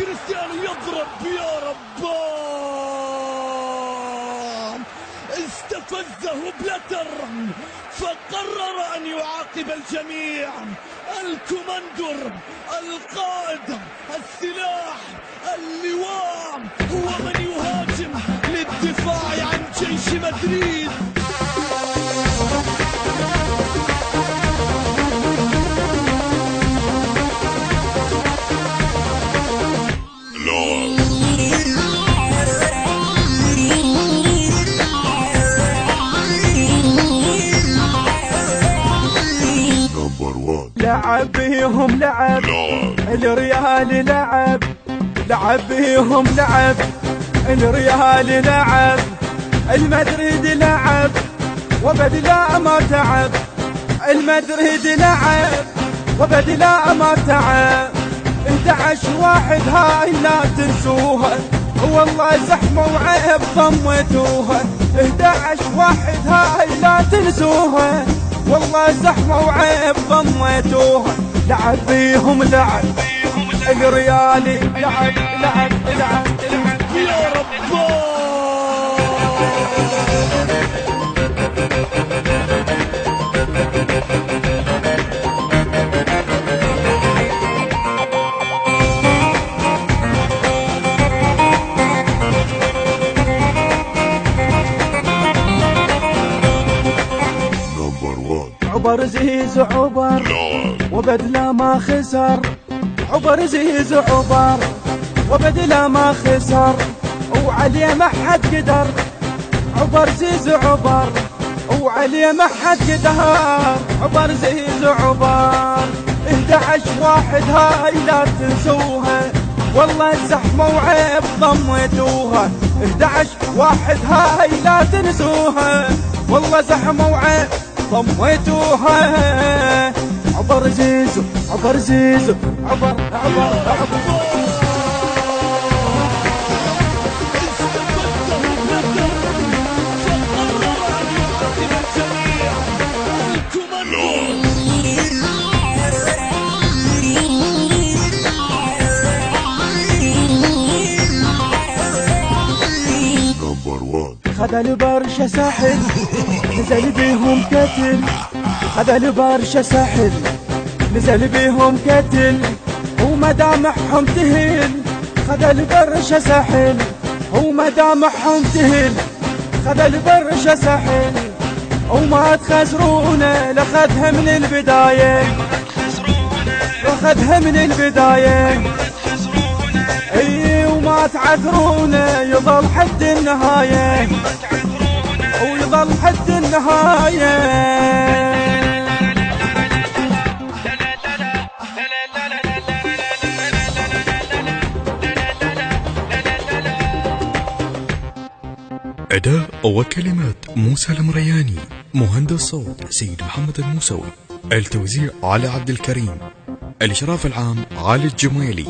كريستيانو يضرب يا ربان، استفزه بلاتر فقرر أن يعاقب الجميع. الكوماندور، القائد، السلاح، اللواء، هو من يهاجم للدفاع عن جيش مدريد. لعب بيهم لعب الريال، لعب بيهم لعب الريال، لعب المدريد، لعب وبدلا ما تعب المدريد، لعب وبدلا ما تعب. 11-1 هاي لا تنسوها، والله زحمة وعيب ضميتوها. 11-1 هاي لا تنسوها، والله زحمة وعيب ضميتوها. لعب بيهم لعب الريالي، لعب يا ربان. عبر زيز عبر وبدلا ما خسر، عبر زيز عبر وبدلا ما خسر، وعليه ما حد قدر. عبر زيز عبر وعليه ما حد قدر، عبر زيز عبر. 11-1 هاي لا تنسوها، والله زحمة وعيب ضميتوها. 11-1 هاي لا تنسوها، والله زحمة وعيب ضميتوها. عبر زيزو، عبر زيزو، عبر خذ البرشا ساحل نزل بيهم كتل، خذ البرشا ساحل نزل بيهم كتل، ومدامعهم تهل. خذ البرشا ساحل ومدامعهم تهل، خذ البرشا ساحل وما تخسرونا. لخذها من البداية، لخذها من البداية، اي وما تعثرونا. يظل حد النهاية، ويظل حد النهاية. أداء وكلمات موسى المرياني، مهندس صوت سيد محمد الموسوي، التوزيع علي عبد الكريم، الإشراف العام علي الجميلي.